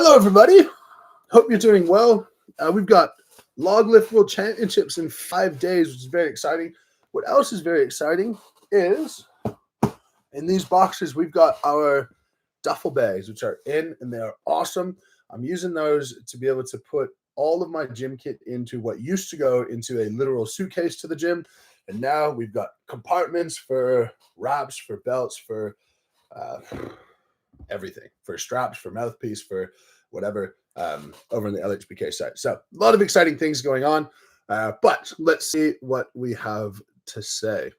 Hello, everybody. Hope you're doing well. We've got Log Lift World Championships in 5 days, which is very exciting. What else is very exciting is in these boxes, we've got our duffel bags, which are in, and they are awesome. I'm using those to be able to put all of my gym kit into what used to go into a literal suitcase to the gym. And now we've got compartments for wraps, for belts, for everything, for straps, for mouthpiece, for whatever, over in the LHBK side. So a lot of exciting things going on, but let's see what we have to say.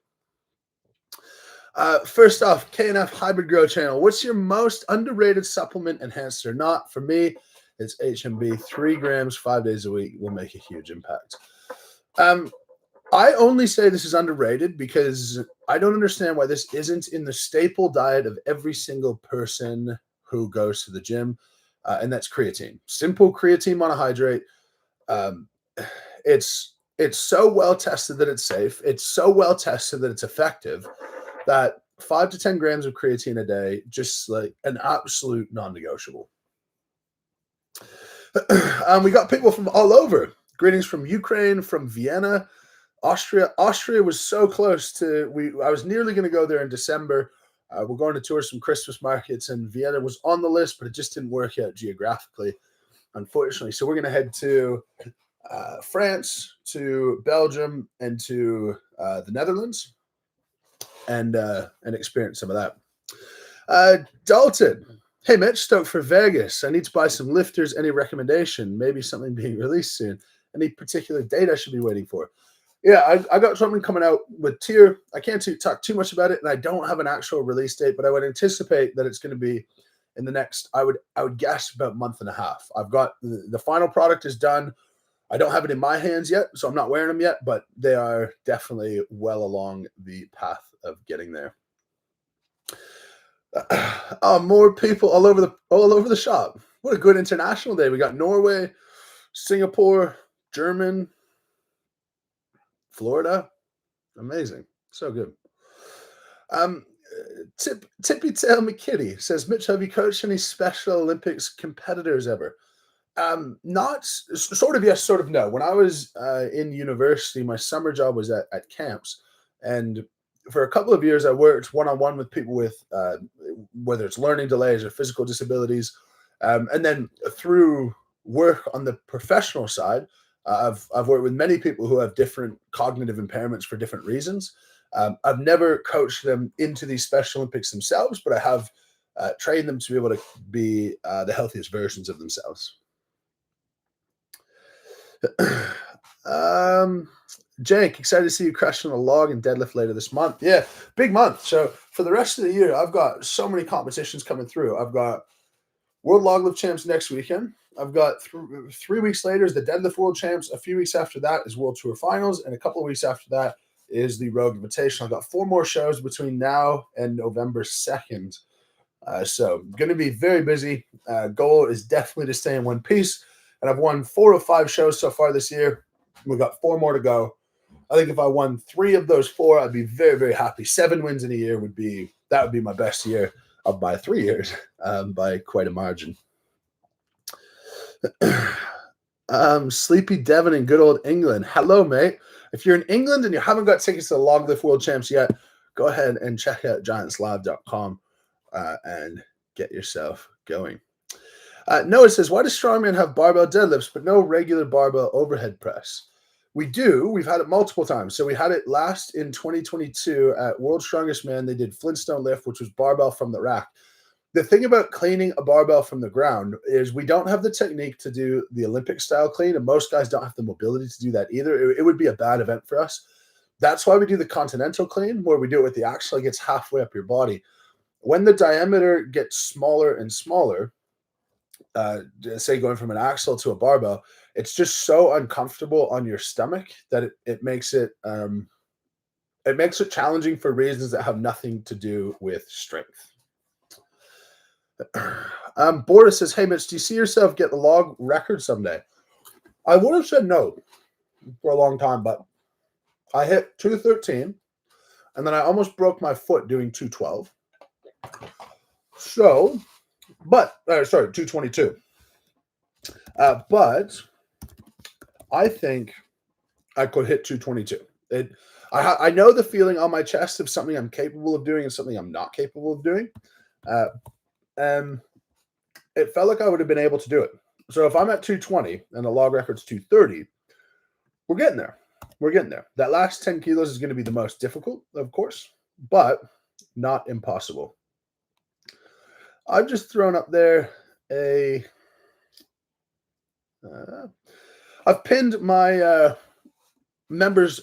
First off, KNF Hybrid Grow Channel. What's your most underrated supplement, enhanced or not? For me, it's HMB. 3 grams, 5 days a week will make a huge impact. I only say this is underrated because I don't understand why this isn't in the staple diet of every single person who goes to the gym, and that's creatine. Simple creatine monohydrate. It's so well tested that it's safe. It's so well tested that it's effective that 5 to 10 grams of creatine a day, just like an absolute non-negotiable. We got people from all over. Greetings from Ukraine, from Vienna, Austria. Austria was so close to, I was nearly going to go there in December. We're going to tour some Christmas markets, and Vienna was on the list, but it just didn't work out geographically, unfortunately. So we're going to head to France, to Belgium, and to the Netherlands, and experience some of that. Dalton, hey Mitch, stoked for Vegas. I need to buy some lifters. Any recommendation? Maybe something being released soon. Any particular date I should be waiting for? Yeah, I got something coming out with Tier. I can't talk too much about it, and I don't have an actual release date, but I would anticipate that it's going to be in the next, I would guess, about a month and a half. I've got the final product is done. I don't have it in my hands yet, so I'm not wearing them yet, but they are definitely well along the path of getting there. More people all over the shop. What a good international day. We got Norway, Singapore, German, Florida. Amazing. So good. Tippy Tail McKitty says, Mitch, have you coached any Special Olympics competitors ever? Not sort of yes, sort of no. When I was in university, my summer job was at camps, and for a couple of years I worked one-on-one with people with whether it's learning delays or physical disabilities, and then through work on the professional side, I've worked with many people who have different cognitive impairments for different reasons. I've never coached them into these Special Olympics themselves, but I have trained them to be able to be the healthiest versions of themselves. Jake, excited to see you crushing a log and deadlift later this month. Yeah, big month. So for the rest of the year, I've got so many competitions coming through. I've got World Log Lift Champs next weekend. I've got 3 weeks later is the Deadlift World Champs. A few weeks after that is World Tour Finals. And a couple of weeks after that is the Rogue Invitational. I've got 4 more shows between now and November 2nd. So going to be very busy. Goal is definitely to stay in one piece. And I've won 4 of 5 shows so far this year. We've got 4 more to go. I think if I won 3 of those 4, I'd be very, very happy. 7 wins in a year would be my best year of my 3 years by quite a margin. Sleepy Devon in good old England. Hello, mate. If you're in England and you haven't got tickets to the Log Lift World Champs yet, go ahead and check out giantslab.com and get yourself going. Noah says, why does Strongman have barbell deadlifts but no regular barbell overhead press? We do. We've had it multiple times. So we had it last in 2022 at World's Strongest Man. They did Flintstone lift, which was barbell from the rack. The thing about cleaning a barbell from the ground is we don't have the technique to do the Olympic style clean, and most guys don't have the mobility to do that either. It would be a bad event for us. That's why we do the continental clean, where we do it with the axle. It gets halfway up your body. When the diameter gets smaller and smaller, say going from an axle to a barbell, it's just so uncomfortable on your stomach that it makes it challenging for reasons that have nothing to do with strength. Boris says, hey Mitch, do you see yourself get the log record someday? I would have said no for a long time, but I hit 213 and then I almost broke my foot doing 212. So, but sorry, 222. But I think I could hit 222. I know the feeling on my chest of something I'm capable of doing and something I'm not capable of doing. And it felt like I would have been able to do it. So if I'm at 220 and the log record's 230, we're getting there. We're getting there. That last 10 kilos is going to be the most difficult, of course, but not impossible. I've just thrown up there I've pinned my members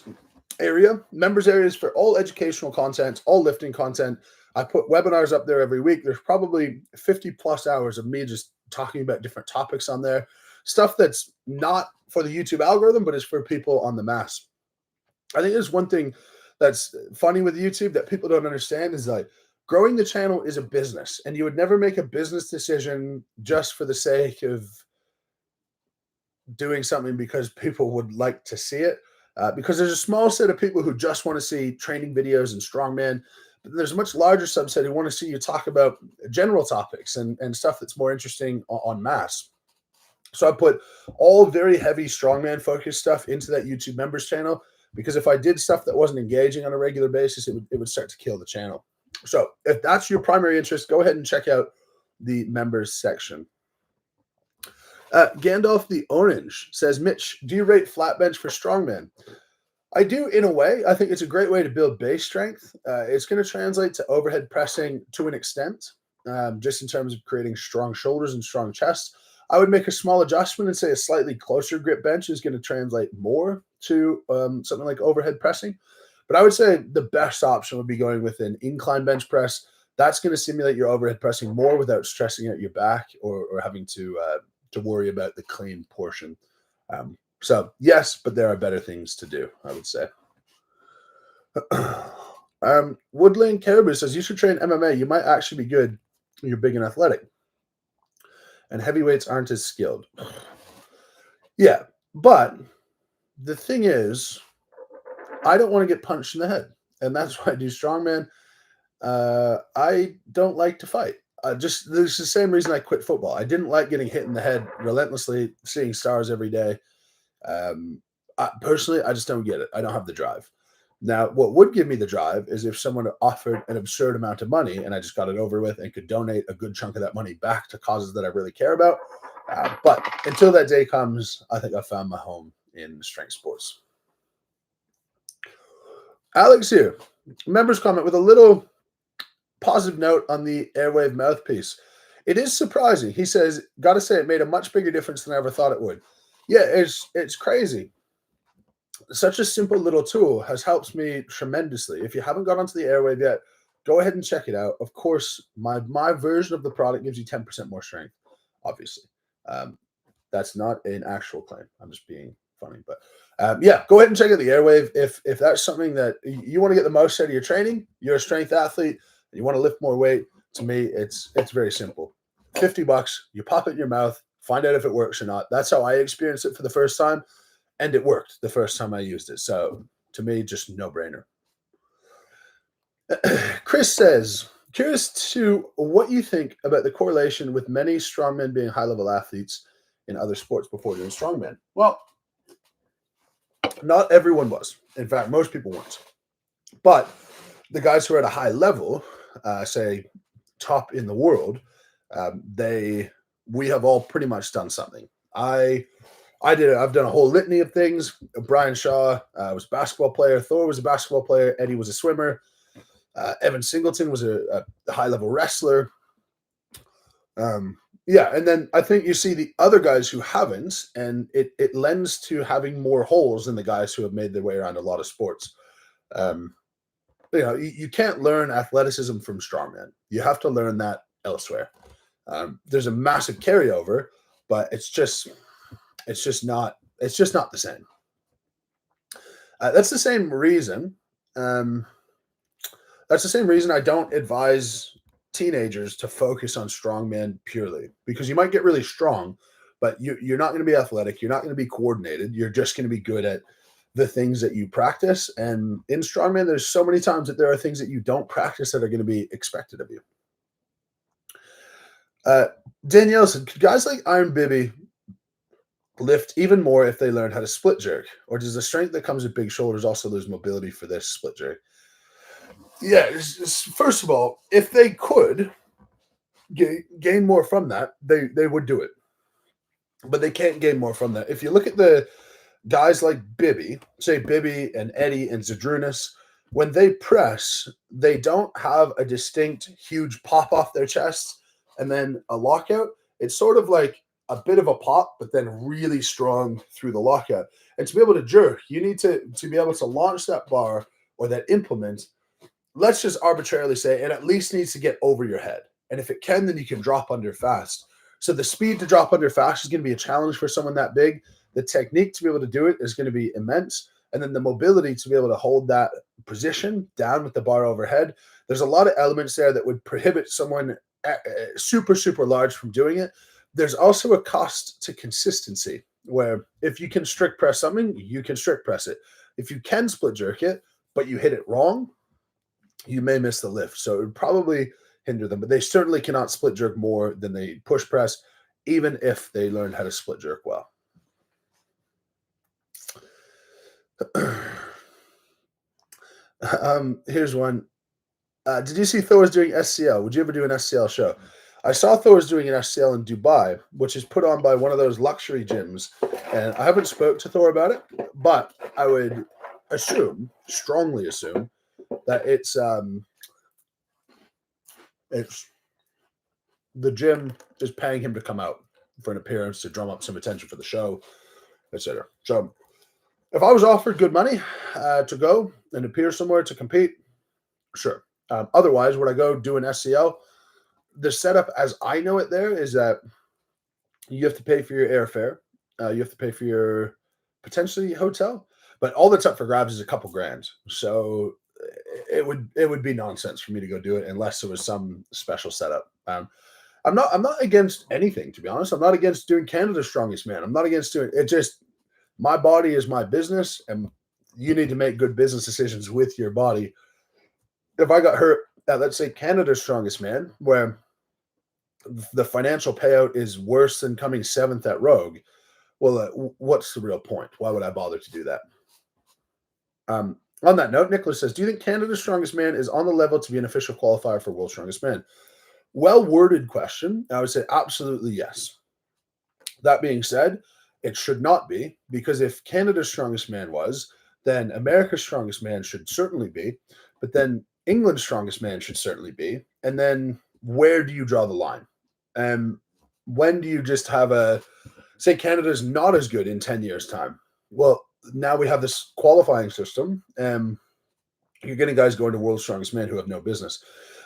areas for all educational content, all lifting content. I put webinars up there every week. There's probably 50 plus hours of me just talking about different topics on there, stuff that's not for the YouTube algorithm, but is for people on the mass. I think there's one thing that's funny with YouTube that people don't understand is like growing the channel is a business, and you would never make a business decision just for the sake of doing something because people would like to see it. Because there's a small set of people who just want to see training videos and strongman, but there's a much larger subset who want to see you talk about general topics and stuff that's more interesting on mass. So I put all very heavy strongman focused stuff into that YouTube members channel, because if I did stuff that wasn't engaging on a regular basis, it would start to kill the channel. So if that's your primary interest, go ahead and check out the members section. Gandalf the Orange says, Mitch, do you rate flat bench for strongman? I do in a way. I think it's a great way to build base strength. It's going to translate to overhead pressing to an extent, just in terms of creating strong shoulders and strong chest. I would make a small adjustment and say a slightly closer grip bench is going to translate more to something like overhead pressing. But I would say the best option would be going with an incline bench press. That's going to simulate your overhead pressing more without stressing out your back or having to worry about the clean portion. So yes, but there are better things to do, I would say. Woodland Caribou says, you should train MMA. You might actually be good. You're big and athletic. And heavyweights aren't as skilled. Yeah, but the thing is, I don't want to get punched in the head. And that's why I do strongman. I don't like to fight. There's the same reason I quit football. I didn't like getting hit in the head relentlessly, seeing stars every day. Personally, I just don't get it. I don't have the drive. Now, what would give me the drive is if someone offered an absurd amount of money and I just got it over with and could donate a good chunk of that money back to causes that I really care about. But until that day comes, I think I found my home in strength sports. Alex here, members comment with a little positive note on the Airwave mouthpiece. It is surprising. He says, got to say it made a much bigger difference than I ever thought it would. Yeah, it's crazy. Such a simple little tool has helped me tremendously. If you haven't got onto the Airwave yet, go ahead and check it out. Of course, my version of the product gives you 10% more strength, obviously. That's not an actual claim. I'm just being funny. But yeah, go ahead and check out the Airwave. If that's something that you want to get the most out of your training, you're a strength athlete, and you want to lift more weight, to me, it's very simple. $50, you pop it in your mouth, find out if it works or not. That's how I experienced it for the first time. And it worked the first time I used it. So to me, just no brainer. Chris says, curious to what you think about the correlation with many strongmen being high-level athletes in other sports before doing strongman. Well, not everyone was. In fact, most people weren't. But the guys who are at a high level, say top in the world, we have all pretty much done something. I've done a whole litany of things. Brian Shaw was a basketball player. Thor was a basketball player. Eddie was a swimmer. Evan Singleton was a high-level wrestler. Yeah, and then I think you see the other guys who haven't, and it lends to having more holes than the guys who have made their way around a lot of sports. You can't learn athleticism from strongman. You have to learn that elsewhere. There's a massive carryover, but it's just not the same. That's the same reason. That's the same reason I don't advise teenagers to focus on strongman purely, because you might get really strong, but you're not going to be athletic. You're not going to be coordinated. You're just going to be good at the things that you practice. And in strongman, there's so many times that there are things that you don't practice that are going to be expected of you. Danielle said, could guys like Iron Bibby lift even more if they learn how to split jerk? Or does the strength that comes with big shoulders also lose mobility for this split jerk? Yeah, first of all, if they could gain more from that, they would do it. But they can't gain more from that. If you look at the guys like Bibby, say Bibby and Eddie and Zadrunas, when they press, they don't have a distinct huge pop off their chest and then a lockout. It's sort of like a bit of a pop, but then really strong through the lockout. And to be able to jerk, you need to be able to launch that bar or that implement. Let's just arbitrarily say it at least needs to get over your head. And if it can, then you can drop under fast. So the speed to drop under fast is going to be a challenge for someone that big. The technique to be able to do it is going to be immense. And then the mobility to be able to hold that position down with the bar overhead. There's a lot of elements there that would prohibit someone super, super large from doing it. There's also a cost to consistency where if you can strict press something, you can strict press it. If you can split jerk it, but you hit it wrong, you may miss the lift. So it would probably hinder them, but they certainly cannot split jerk more than they push press, even if they learned how to split jerk well. Here's one. Did you see Thor's doing SCL? Would you ever do an SCL show? I saw Thor's doing an SCL in Dubai, which is put on by one of those luxury gyms. And I haven't spoke to Thor about it, but I would assume, strongly assume, that it's the gym is paying him to come out for an appearance to drum up some attention for the show, etc. So if I was offered good money to go and appear somewhere to compete, sure. Otherwise, would I go do an SCL? The setup as I know it there is that you have to pay for your airfare. You have to pay for your potentially hotel, but all that's up for grabs is a couple grand. So it would be nonsense for me to go do it unless there was some special setup. I'm not against anything, to be honest. I'm not against doing Canada's Strongest Man. I'm not against doing it. Just my body is my business, and you need to make good business decisions with your body. If I got hurt at, let's say, Canada's Strongest Man, where the financial payout is worse than coming 7th at Rogue, well, what's the real point? Why would I bother to do that? On that note, Nicholas says, do you think Canada's Strongest Man is on the level to be an official qualifier for World's Strongest Man? Well-worded question. I would say absolutely yes. That being said, it should not be, because if Canada's Strongest Man was, then America's Strongest Man should certainly be, but then England's Strongest Man should certainly be. And then where do you draw the line? When do you just have say Canada's not as good in 10 years' time? Well, now we have this qualifying system, and you're getting guys going to World's Strongest Man who have no business.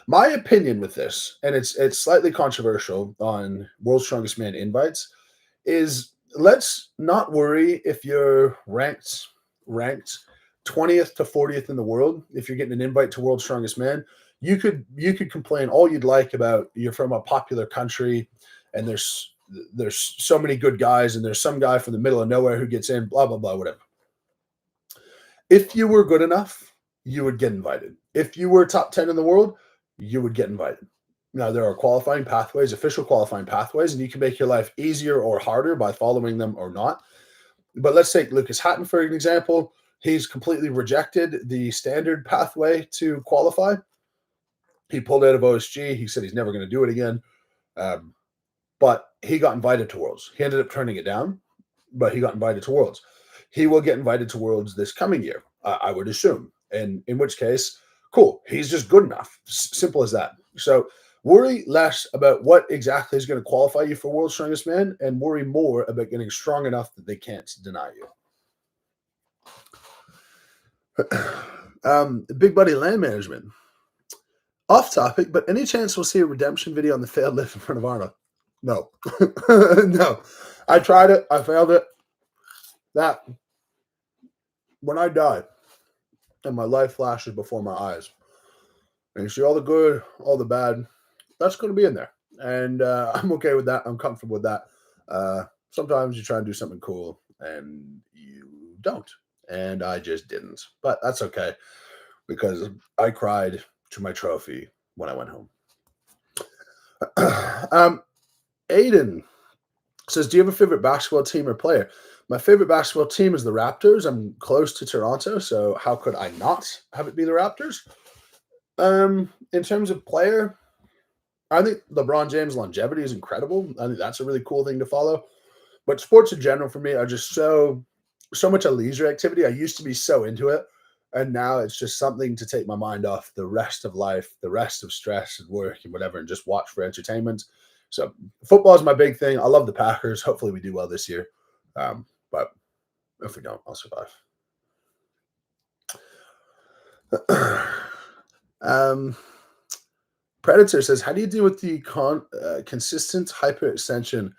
My opinion with this, and it's slightly controversial on World's Strongest Man invites, is let's not worry if you're ranked 20th to 40th in the world. If you're getting an invite to World's Strongest Man, you could complain all you'd like about you're from a popular country and there's so many good guys and there's some guy from the middle of nowhere who gets in, blah, blah, blah, whatever. If you were good enough, you would get invited. If you were top 10 in the world, you would get invited. Now, there are qualifying pathways, official qualifying pathways, and you can make your life easier or harder by following them or not. But let's take Lucas Hatton for an example. He's completely rejected the standard pathway to qualify. He pulled out of OSG. He said he's never going to do it again. But he got invited to Worlds. He ended up turning it down, but he got invited to Worlds. He will get invited to Worlds this coming year, I would assume. And in which case, cool. He's just good enough. Simple as that. So worry less about what exactly is going to qualify you for World's Strongest Man and worry more about getting strong enough that they can't deny you. Big Buddy Land Management. Off topic, but any chance we'll see a redemption video on the failed lift in front of Arnold? No. No. I tried it. I failed it. That, when I die and my life flashes before my eyes, and you see all the good, all the bad, that's going to be in there. And I'm okay with that. I'm comfortable with that. Sometimes you try and do something cool and you don't. And I just didn't. But that's okay, because I cried to my trophy when I went home. Aiden Says, do you have a favorite basketball team or player? My favorite basketball team is the Raptors. I'm close to Toronto, so how could I not have it be the Raptors? In terms of player, I think LeBron James' longevity is incredible. I think that's a really cool thing to follow. But sports in general for me are just so much a leisure activity. I used to be so into it, and now it's just something to take my mind off the rest of life, the rest of stress and work and whatever, and just watch for entertainment. So football is my big thing. I love the Packers. Hopefully we do well this year. But if we don't, I'll survive. um, Predator says, how do you deal with the consistent hyperextension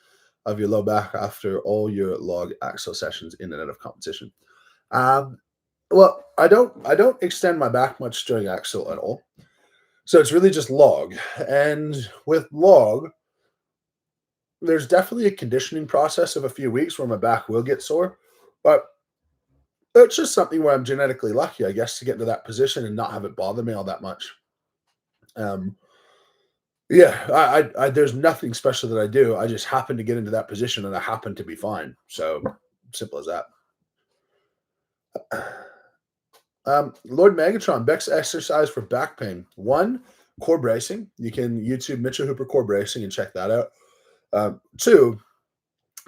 of your low back after all your log axle sessions in and out of competition? Um, well, I don't extend my back much during axle at all. So it's really just log. And with log, there's definitely a conditioning process of a few weeks where my back will get sore. But it's just something where I'm genetically lucky, I guess, to get into that position and not have it bother me all that much. Um, yeah, there's nothing special that I do. I just happen to get into that position and I happen to be fine. So simple as that. Lord Megatron, best exercise for back pain. One, core bracing. You can YouTube Mitchell Hooper core bracing and check that out. Two,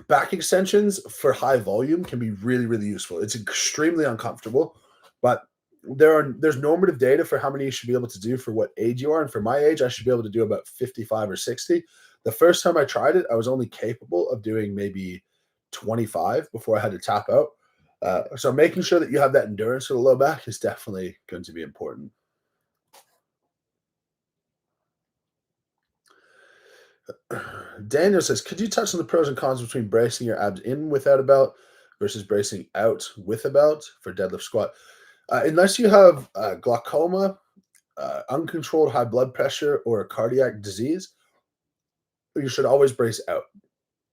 back extensions for high volume can be really, really useful. It's extremely uncomfortable, but there's normative data for how many you should be able to do for what age you are. And for my age, I should be able to do about 55 or 60. The first time I tried it, I was only capable of doing maybe 25 before I had to tap out. So making sure that you have that endurance for the low back is definitely going to be important. Daniel says, could you touch on the pros and cons between bracing your abs in without a belt versus bracing out with a belt for deadlift squat? Unless you have glaucoma, uncontrolled high blood pressure, or a cardiac disease, you should always brace out.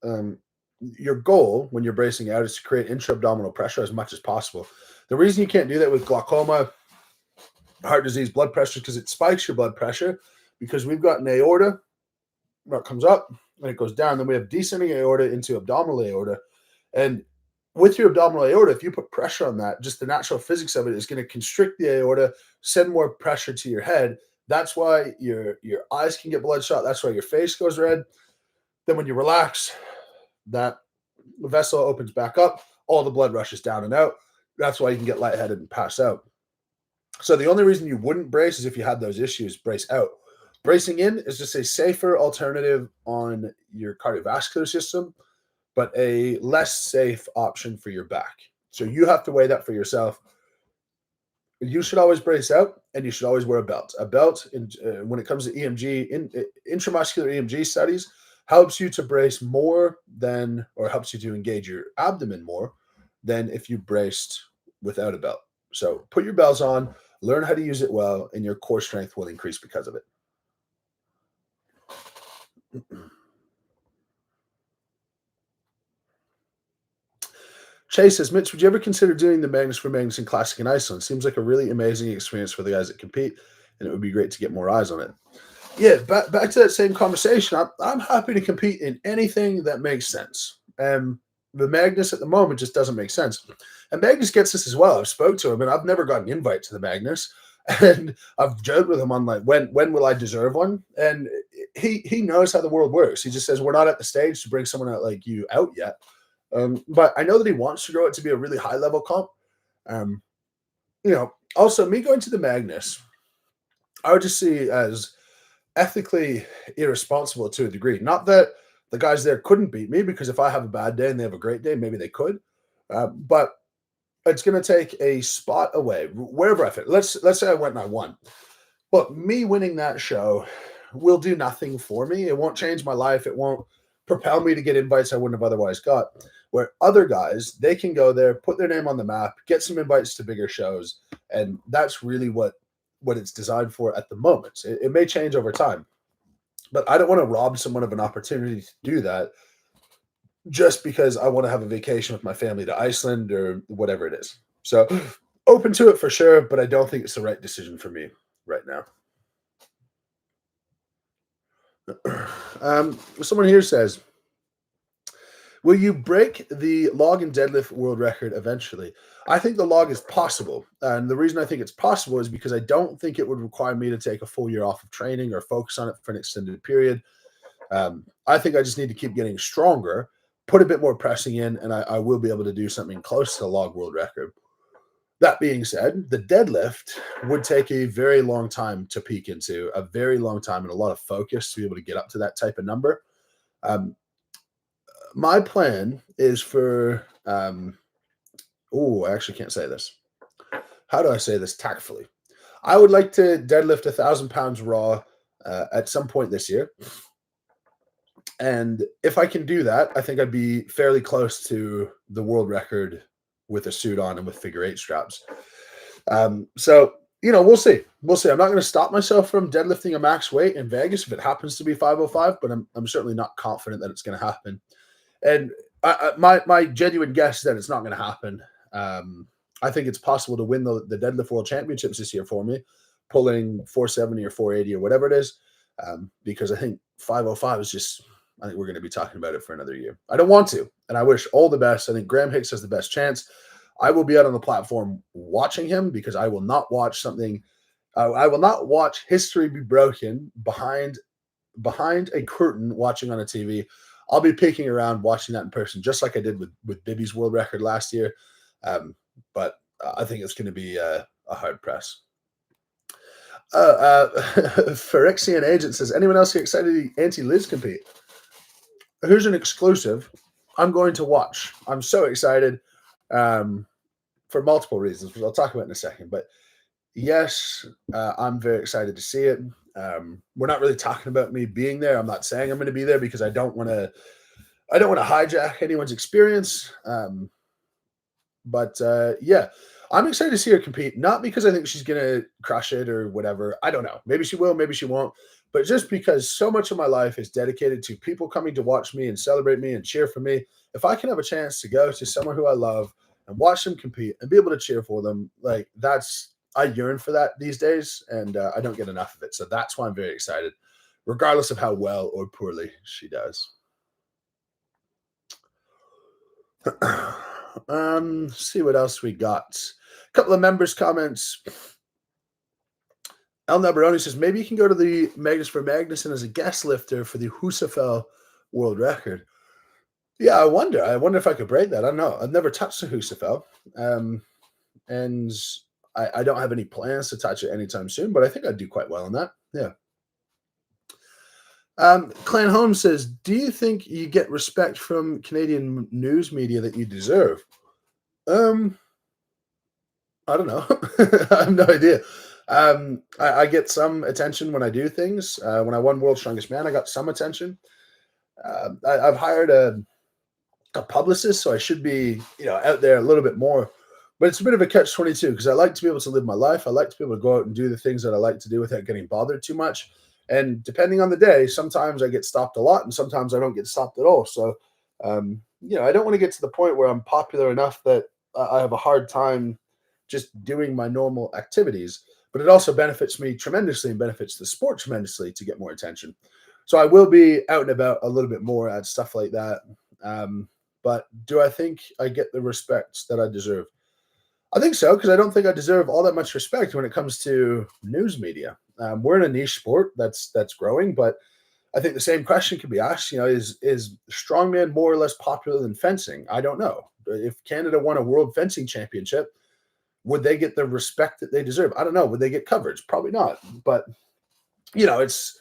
Um, your goal when you're bracing out is to create intra-abdominal pressure as much as possible. The reason you can't do that with glaucoma, heart disease, blood pressure, is because it spikes your blood pressure, because we've got an aorta that comes up and it goes down. Then we have descending aorta into abdominal aorta. And with your abdominal aorta, if you put pressure on that, just the natural physics of it is going to constrict the aorta, send more pressure to your head. That's why your eyes can get bloodshot. That's why your face goes red. Then when you relax, that vessel opens back up. All the blood rushes down and out. That's why you can get lightheaded and pass out. So the only reason you wouldn't brace is if you had those issues. Brace out. Bracing in is just a safer alternative on your cardiovascular system, but a less safe option for your back. So you have to weigh that for yourself. You should always brace out, and you should always wear a belt. A belt, when it comes to EMG, intramuscular EMG studies, helps you to brace more than, or helps you to engage your abdomen more than if you braced without a belt. So put your belts on, learn how to use it well, and your core strength will increase because of it. Chase says, Mitch, would you ever consider doing the Magnus for Magnuson Classic in Iceland? Seems like a really amazing experience for the guys that compete, and it would be great to get more eyes on it. Yeah, back to that same conversation. I'm happy to compete in anything that makes sense. The Magnus at the moment just doesn't make sense. And Magnus gets this as well. I've spoke to him, and I've never got an invite to the Magnus. And I've joked with him on like, when will I deserve one? And he knows how the world works. He just says, we're not at the stage to bring someone out like you out yet. But I know that he wants to grow it to be a really high level comp. Um, also me going to the Magnus, I would just see as ethically irresponsible to a degree. Not that the guys there couldn't beat me, because if I have a bad day and they have a great day, maybe they could. But it's going to take a spot away wherever I fit. Let's say I went and I won. But me winning that show will do nothing for me. It won't change my life. It won't propel me to get invites I wouldn't have otherwise got. Where other guys, they can go there, put their name on the map, get some invites to bigger shows, and that's really what it's designed for at the moment. It may change over time, but I don't want to rob someone of an opportunity to do that just because I want to have a vacation with my family to Iceland or whatever it is. So open to it for sure, but I don't think it's the right decision for me right now. Someone here says, Will you break the log and deadlift world record eventually? I think the log is possible. And the reason I think it's possible is because I don't think it would require me to take a full year off of training or focus on it for an extended period. I think I just need to keep getting stronger, put a bit more pressing in, and I will be able to do something close to the log world record. That being said, the deadlift would take a very long time to peak into, a very long time and a lot of focus to be able to get up to that type of number. Um, my plan is for, I actually can't say this. How do I say this tactfully? I would like to deadlift 1,000 pounds raw at some point this year. And if I can do that, I think I'd be fairly close to the world record with a suit on and with figure eight straps. So, we'll see. We'll see. I'm not going to stop myself from deadlifting a max weight in Vegas if it happens to be 505, but I'm certainly not confident that it's going to happen. And my genuine guess is that it's not going to happen. I think it's possible to win the deadlift world championships this year for me, pulling 470 or 480 or whatever it is, because I think 505 is just, I think we're going to be talking about it for another year. I don't want to, and I wish all the best. I think Graham Hicks has the best chance. I will be out on the platform watching him because I will not watch something. I will not watch history be broken behind a curtain watching on a TV. I'll be peeking around watching that in person, just like I did with Bibby's world record last year. But I think it's going to be a hard press. Phyrexian Agent says, anyone else get excited to see Auntie Liz compete? Here's an exclusive. I'm going to watch. I'm so excited for multiple reasons, which I'll talk about in a second. But yes, I'm very excited to see it. We're not really talking about me being there. I'm not saying I'm going to be there because I don't want to hijack anyone's experience. But I'm excited to see her compete, not because I think she's going to crush it or whatever. I don't know. Maybe she will, maybe she won't. But just because so much of my life is dedicated to people coming to watch me and celebrate me and cheer for me, if I can have a chance to go to someone who I love and watch them compete and be able to cheer for them, like I yearn for that these days, and I don't get enough of it. So that's why I'm very excited, regardless of how well or poorly she does. See what else we got. A couple of members' comments. El Nabaroni says, maybe you can go to the Magnus for Magnuson as a guest lifter for the Husafel world record. Yeah, I wonder if I could break that. I don't know. I've never touched a Husafel. And I don't have any plans to touch it anytime soon, but I think I'd do quite well on that. Yeah. Clan Holmes says, do you think you get respect from Canadian news media that you deserve? I don't know. I have no idea. I get some attention when I do things. When I won World's Strongest Man, I got some attention. I've hired a publicist, so I should be, out there a little bit more. But it's a bit of a catch-22 because I like to be able to live my life. I like to be able to go out and do the things that I like to do without getting bothered too much. And depending on the day, sometimes I get stopped a lot and sometimes I don't get stopped at all. So, I don't want to get to the point where I'm popular enough that I have a hard time just doing my normal activities. But it also benefits me tremendously and benefits the sport tremendously to get more attention. So I will be out and about a little bit more at stuff like that. But do I think I get the respect that I deserve? I think so, because I don't think I deserve all that much respect when it comes to news media. We're in a niche sport that's growing, but I think the same question could be asked. Is strongman more or less popular than fencing? I don't know. If Canada won a world fencing championship, would they get the respect that they deserve? I don't know. Would they get coverage? Probably not. But it's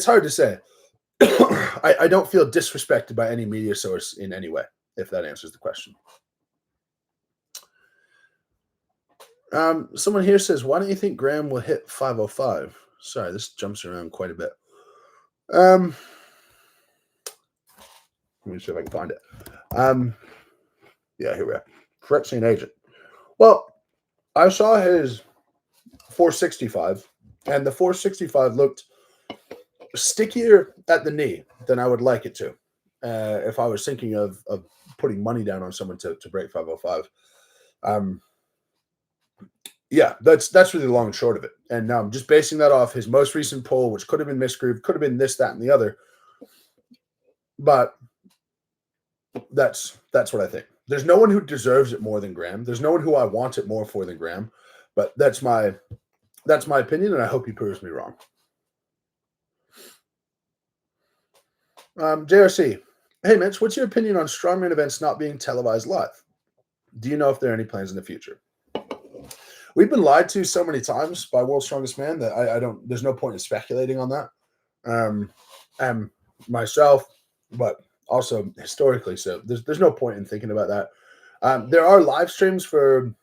hard to say. I don't feel disrespected by any media source in any way, if that answers the question. Someone here says, why don't you think Graham will hit 505? Sorry, this jumps around quite a bit. Let me see if I can find it. Yeah, here we are. Phyrexian Agent. Well, I saw his 465, and the 465 looked stickier at the knee than I would like it to. If I was thinking of putting money down on someone to break 505. Yeah, that's really the long and short of it. And now I'm just basing that off his most recent poll, which could have been misgrooved, could have been this, that, and the other. But That's what I think. There's no one who deserves it more than Graham. There's no one who I want it more for than Graham. But that's my opinion, and I hope he proves me wrong. JRC, hey Mitch, what's your opinion on strongman events not being televised live? Do you know if there are any plans in the future? We've been lied to so many times by World's Strongest Man that I don't. There's no point in speculating on that. And myself, but also historically, so there's no point in thinking about that. There are live streams for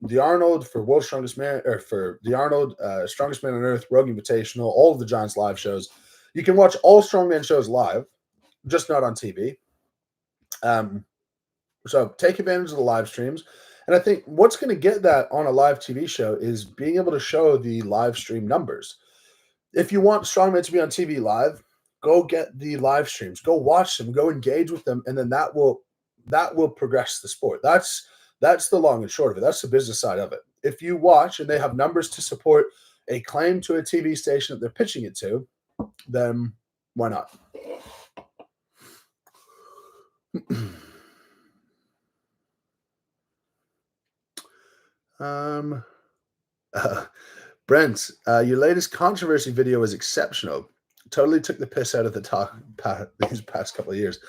the Arnold, for World's Strongest Man, or for the Arnold, Strongest Man on Earth, Rogue Invitational, all of the Giants live shows. You can watch all strongman shows live, just not on TV. So take advantage of the live streams. And I think what's going to get that on a live TV show is being able to show the live stream numbers. If you want strongman to be on TV live, go get the live streams, go watch them, go engage with them, and then that will progress the sport. That's the long and short of it. That's the business side of it. If you watch and they have numbers to support a claim to a TV station that they're pitching it to, then why not? Brent, your latest controversy video was exceptional. Totally took the piss out of the talk these past couple of years.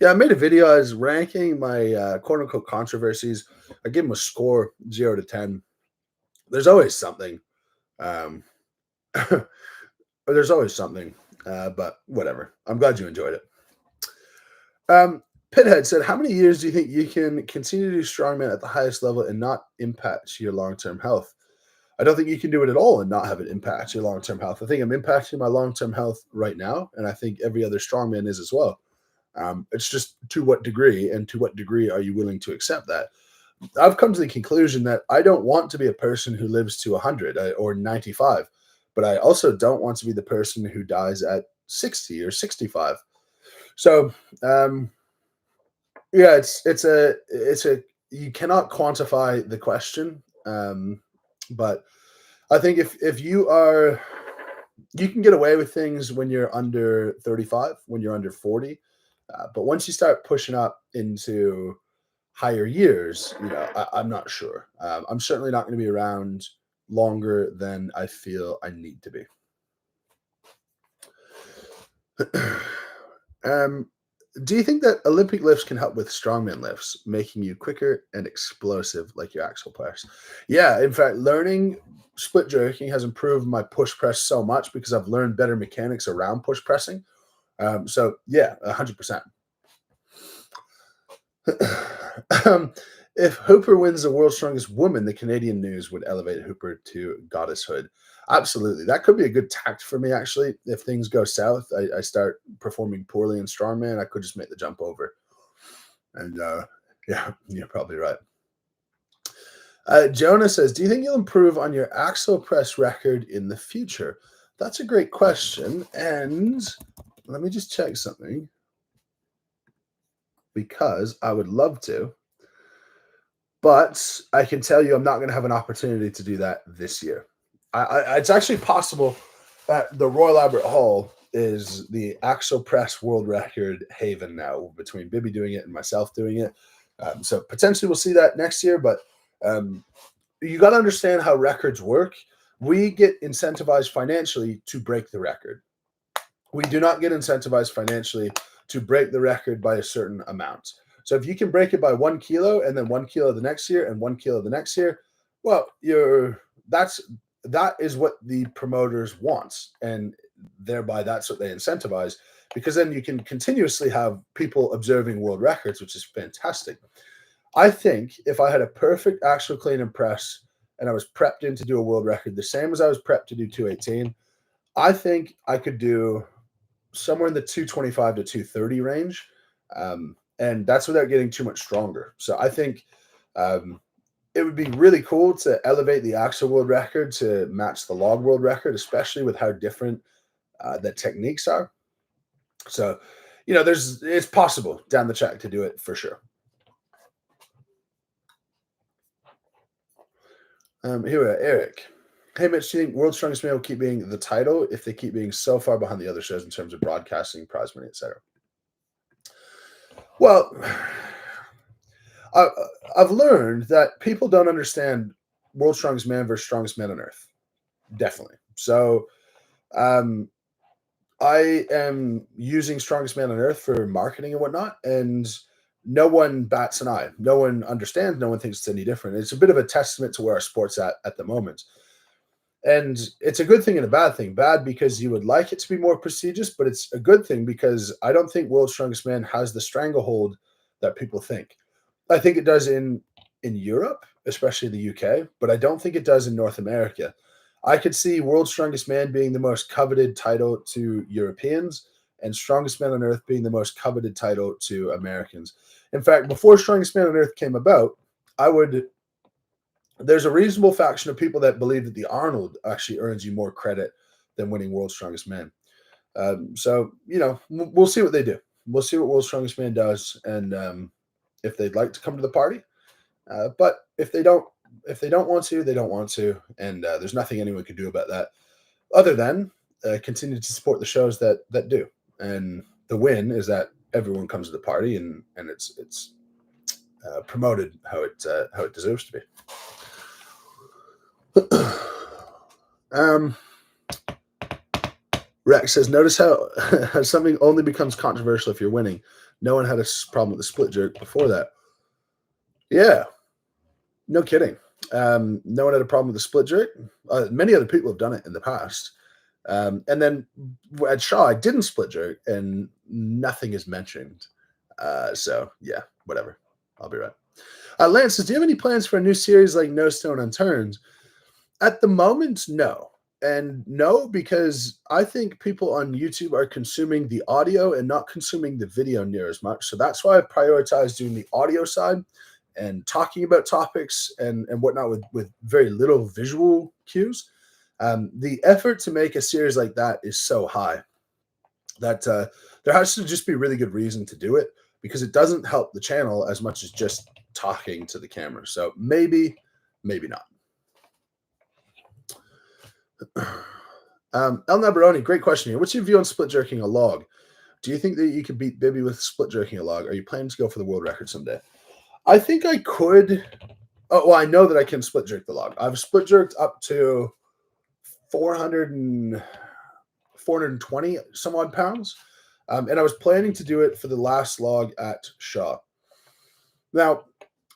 Yeah, I made a video. I was ranking my quote-unquote controversies. I gave them a score 0 to 10. There's always something. There's always something, but whatever. I'm glad you enjoyed it. Pithead said, how many years do you think you can continue to do strongman at the highest level and not impact your long-term health? I don't think you can do it at all and not have it impact your long-term health. I think I'm impacting my long-term health right now, and I think every other strongman is as well. It's just to what degree, and to what degree are you willing to accept that? I've come to the conclusion that I don't want to be a person who lives to 100 or 95, but I also don't want to be the person who dies at 60 or 65. So, yeah, it's a you cannot quantify the question, but I think if you can get away with things when you're under 35, when you're under 40, but once you start pushing up into higher years, I'm not sure. I'm certainly not going to be around longer than I feel I need to be. Do you think that Olympic lifts can help with strongman lifts, making you quicker and explosive like your axial press? Yeah, in fact, learning split jerking has improved my push press so much because I've learned better mechanics around push pressing. So yeah, 100%. If Hooper wins the World's Strongest Woman, the Canadian News would elevate Hooper to goddesshood. Absolutely. That could be a good tact for me, actually. If things go south, I start performing poorly in strongman, I could just make the jump over. And yeah, you're probably right. Jonah says, do you think you'll improve on your axial press record in the future? That's a great question. And let me just check something, because I would love to. But I can tell you I'm not going to have an opportunity to do that this year. It's actually possible that the Royal Albert Hall is the axial press world record haven now, between Bibby doing it and myself doing it. So potentially we'll see that next year, but you got to understand how records work. We get incentivized financially to break the record. We do not get incentivized financially to break the record by a certain amount. So if you can break it by 1 kilo and then 1 kilo the next year and 1 kilo the next year, well, that is what the promoters want, and thereby that's what they incentivize, because then you can continuously have people observing world records, which is fantastic. I think if I had a perfect axial clean and press and I was prepped in to do a world record the same as I was prepped to do 218, I think I could do somewhere in the 225 to 230 range. And that's without getting too much stronger. So I think it would be really cool to elevate the axial world record to match the log world record, especially with how different the techniques are. So, it's possible down the track to do it for sure. Here we are, Eric. Hey, Mitch, do you think World's Strongest Man will keep being the title if they keep being so far behind the other shows in terms of broadcasting, prize money, etc.? Well, I, I've learned that people don't understand world's strongest man versus strongest man on earth. Definitely. So, um, I am using strongest man on earth for marketing and whatnot, and no one bats an eye. No one understands. No one thinks it's any different. It's a bit of a testament to where our sport's at the moment. And it's a good thing and a bad thing. Bad because you would like it to be more prestigious, but it's a good thing because I don't think World's Strongest Man has the stranglehold that people think. I think it does in Europe, especially the UK, but I don't think it does in North America. I could see World's Strongest Man being the most coveted title to Europeans and Strongest Man on Earth being the most coveted title to Americans. In fact, before Strongest Man on Earth came about, I would there's a reasonable faction of people that believe that the Arnold actually earns you more credit than winning World's Strongest Man. So we'll see what they do. We'll see what World's Strongest Man does, and if they'd like to come to the party. But if they don't want to, they don't want to, and there's nothing anyone can do about that, other than continue to support the shows that do. And the win is that everyone comes to the party, and it's promoted how it deserves to be. Rex says, notice how something only becomes controversial if you're winning. No one had a problem with the split jerk before that. Yeah, no kidding. No one had a problem with the split jerk. Many other people have done it in the past. And then at Shaw, I didn't split jerk, and nothing is mentioned. So, yeah, whatever. I'll be right. Lance says, do you have any plans for a new series like No Stone Unturned? At the moment, no. And no, because I think people on YouTube are consuming the audio and not consuming the video near as much. So that's why I prioritize doing the audio side and talking about topics and whatnot with very little visual cues. The effort to make a series like that is so high that there has to just be a really good reason to do it, because it doesn't help the channel as much as just talking to the camera. So maybe not. El Nabaroni, great question here. What's your view on split jerking a log? Do you think that you could beat Bibby with split jerking a log? Are you planning to go for the world record someday? I think I could. Oh, well, I know that I can split jerk the log. I've split jerked up to 420 some odd pounds. And I was planning to do it for the last log at Shaw. Now,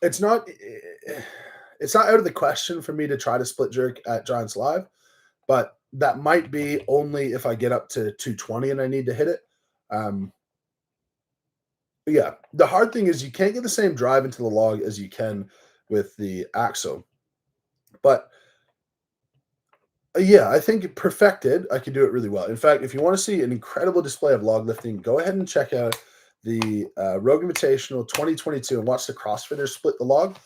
it's not out of the question for me to try to split jerk at Giants Live, but that might be only if I get up to 220 and I need to hit it. Yeah, the hard thing is you can't get the same drive into the log as you can with the axle. But yeah, I think perfected, I could do it really well. In fact, if you want to see an incredible display of log lifting, go ahead and check out the Rogue Invitational 2022 and watch the CrossFitters split the log.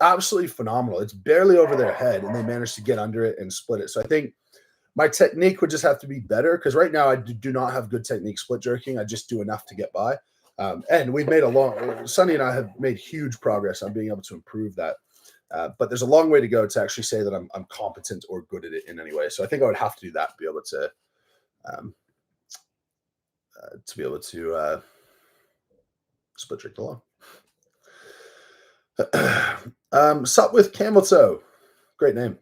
Absolutely phenomenal. It's barely over their head, and they managed to get under it and split it. So I think my technique would just have to be better, because right now I do not have good technique split jerking. I just do enough to get by. And we've made Sonny and I have made huge progress on being able to improve that. But there's a long way to go to actually say that I'm competent or good at it in any way. So I think I would have to do that to be able to split jerk the log. Sup with Camel Toe. Great name.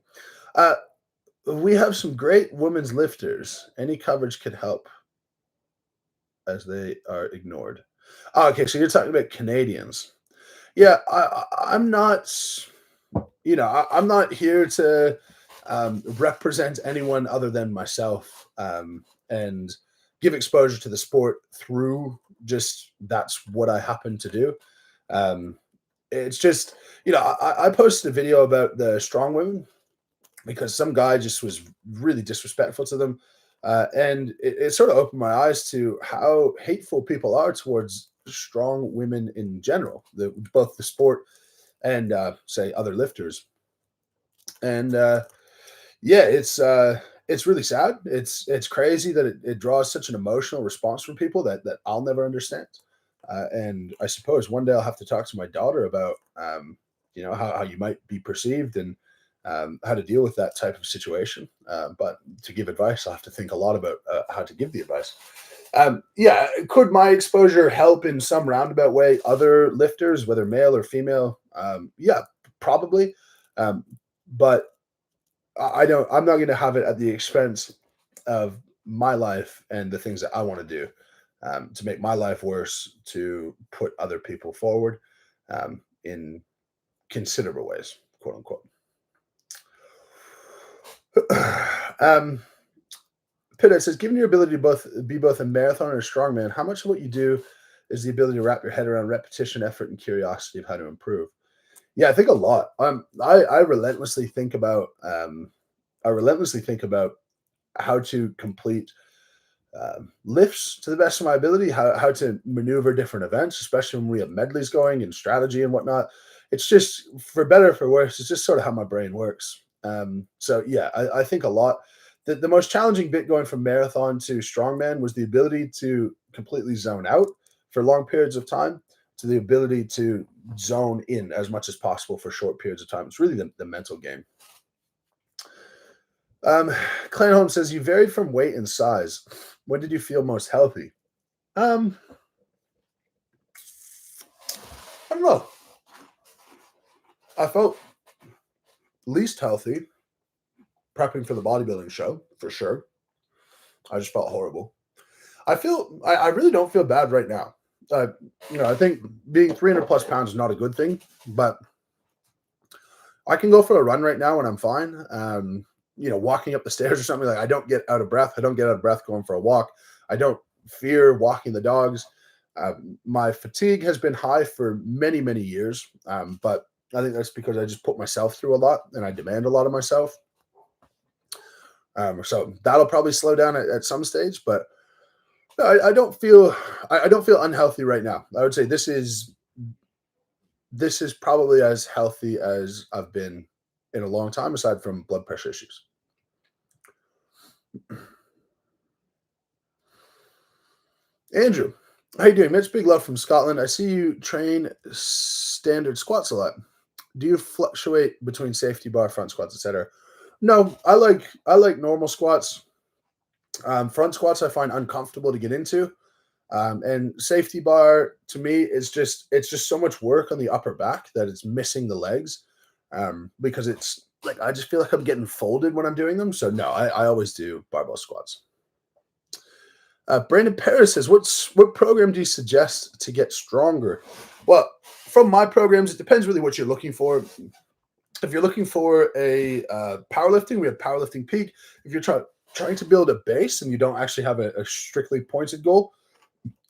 We have some great women's lifters. Any coverage could help, as they are ignored. Oh, okay, so you're talking about Canadians. Yeah, I'm not. I'm not here to represent anyone other than myself, and give exposure to the sport through just that's what I happen to do. It's just, I posted a video about the strong women because some guy just was really disrespectful to them. And it sort of opened my eyes to how hateful people are towards strong women in general, both the sport and say other lifters. And yeah, it's really sad. It's crazy that it draws such an emotional response from people that I'll never understand. And I suppose one day I'll have to talk to my daughter about how you might be perceived and how to deal with that type of situation. But to give advice, I'll have to think a lot about how to give the advice. Yeah, could my exposure help in some roundabout way other lifters, whether male or female? Yeah, probably. Um, but I don't. I'm not going to have it at the expense of my life and the things that I want to do to make my life worse, to put other people forward in considerable ways, quote unquote. Pitta says, given your ability to be both a marathon and a strongman, how much of what you do is the ability to wrap your head around repetition, effort, and curiosity of how to improve? Yeah, I think a lot. I relentlessly think about how to complete lifts to the best of my ability, how to maneuver different events, especially when we have medleys going and strategy and whatnot. It's just for better or for worse. It's just sort of how my brain works. So yeah, I think a lot. The most challenging bit going from marathon to strongman was the ability to completely zone out for long periods of time, to the ability to zone in as much as possible for short periods of time. It's really the mental game. Um, Clan Holmes says, you varied from weight and size. When did you feel most healthy? Um, I don't know. I felt least healthy prepping for the bodybuilding show, for sure. I just felt horrible. I really don't feel bad right now. Uh, I think being 300 plus pounds is not a good thing, but I can go for a run right now and I'm fine. Walking up the stairs or something, like I don't get out of breath. I don't get out of breath going for a walk. I don't fear walking the dogs. My fatigue has been high for many, many years, but I think that's because I just put myself through a lot and I demand a lot of myself. So that'll probably slow down at some stage, but I don't feel I don't feel unhealthy right now. I would say this is probably as healthy as I've been in a long time, aside from blood pressure issues. Andrew, how you doing? Mitch, big love from Scotland. I see you train standard squats a lot. Do you fluctuate between safety bar, front squats, etc.? No, I like normal squats. Front squats I find uncomfortable to get into. And safety bar to me is it's just so much work on the upper back that it's missing the legs. Because it's like I just feel like I'm getting folded when I'm doing them. So no, I always do barbell squats. Brandon Paris says, what program do you suggest to get stronger? Well, from my programs, it depends really what you're looking for. If you're looking for a powerlifting, we have Powerlifting Peak. If you're trying to build a base and you don't actually have a strictly pointed goal,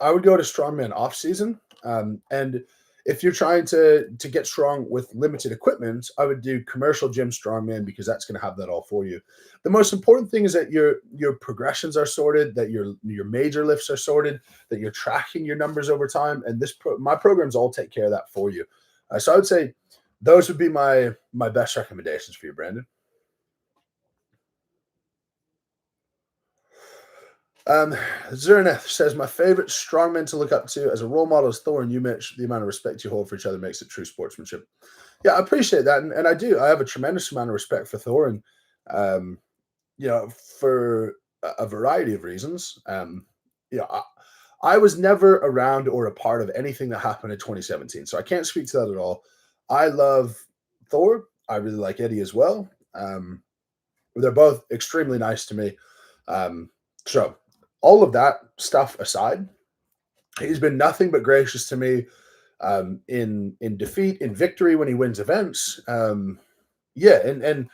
I would go to Strongman off season. And if you're trying to get strong with limited equipment, I would do commercial gym Strongman because that's going to have that all for you. The most important thing is that your progressions are sorted, that your major lifts are sorted, that you're tracking your numbers over time, and my programs all take care of that for you. So I would say those would be my best recommendations for you, Brandon. Zerneth says, my favorite strongman to look up to as a role model is Thor and you, Mitch. The amount of respect you hold for each other makes it true sportsmanship. Yeah, I appreciate that. And I do. I have a tremendous amount of respect for Thor. And, um, for a variety of reasons. I was never around or a part of anything that happened in 2017. So I can't speak to that at all. I love Thor. I really like Eddie as well. They're both extremely nice to me. So all of that stuff aside, he's been nothing but gracious to me in defeat, in victory when he wins events. Yeah, and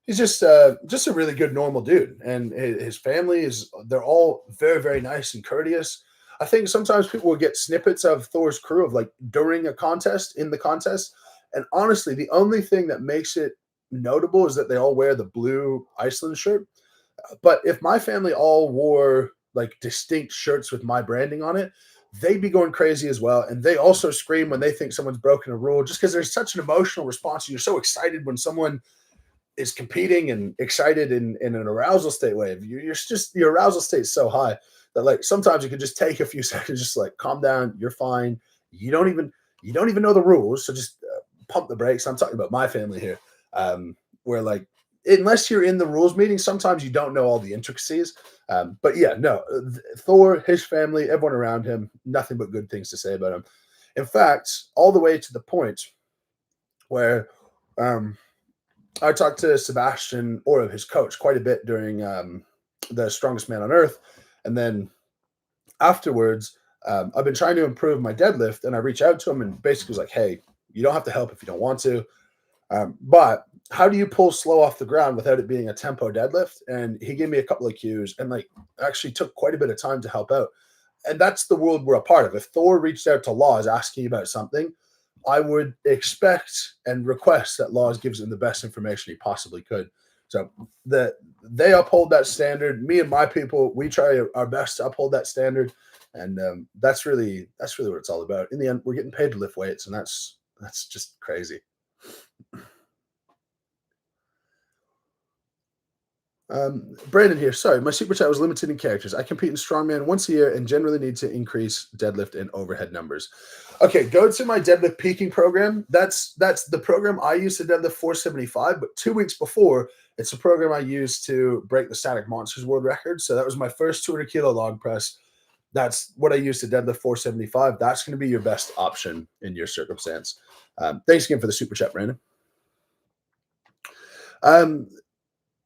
he's just a really good normal dude, and his family they're all very very nice and courteous. I think sometimes people will get snippets of Thor's crew of like during a contest, in the contest, and honestly, the only thing that makes it notable is that they all wear the blue Iceland shirt. But if my family all wore like distinct shirts with my branding on it, they'd be going crazy as well. And they also scream when they think someone's broken a rule, just because there's such an emotional response. You're so excited when someone is competing and excited in an arousal state way. Your arousal state is so high that like sometimes you can just take a few seconds, just like calm down. You're fine. You don't even know the rules, so just pump the brakes. I'm talking about my family here, where like unless you're in the rules meeting, sometimes you don't know all the intricacies. But yeah, no, Thor, his family, everyone around him, nothing but good things to say about him. In fact, all the way to the point where I talked to Sebastian Orov, his coach, quite a bit during the Strongest Man on Earth. And then afterwards, I've been trying to improve my deadlift, and I reach out to him and basically was like, hey, you don't have to help if you don't want to. But how do you pull slow off the ground without it being a tempo deadlift? And he gave me a couple of cues and like actually took quite a bit of time to help out. And that's the world we're a part of. If Thor reached out to Laws asking about something, I would expect and request that Laws gives him the best information he possibly could. So that they uphold that standard. Me and my people, we try our best to uphold that standard, and that's really what it's all about. In the end, we're getting paid to lift weights, and that's just crazy. Brandon here. Sorry, my super chat was limited in characters. I compete in strongman once a year and generally need to increase deadlift and overhead numbers. Okay, go to my deadlift peaking program. That's the program I use to deadlift 475. But 2 weeks before, it's a program I used to break the Static Monsters world record. So that was my first 200 kilo log press. That's what I used to deadlift 475. That's going to be your best option in your circumstance. Thanks again for the super chat, Brandon.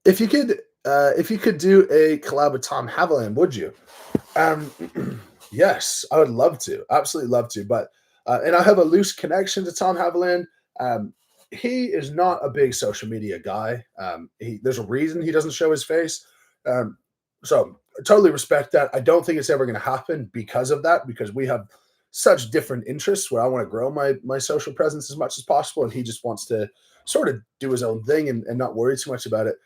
If you could do a collab with Tom Haviland, would you? Yes, I would love to. Absolutely love to. But and I have a loose connection to Tom Haviland. He is not a big social media guy. There's a reason he doesn't show his face. So I totally respect that. I don't think it's ever going to happen because of that, because we have such different interests where I want to grow my social presence as much as possible, and he just wants to sort of do his own thing and not worry too much about it.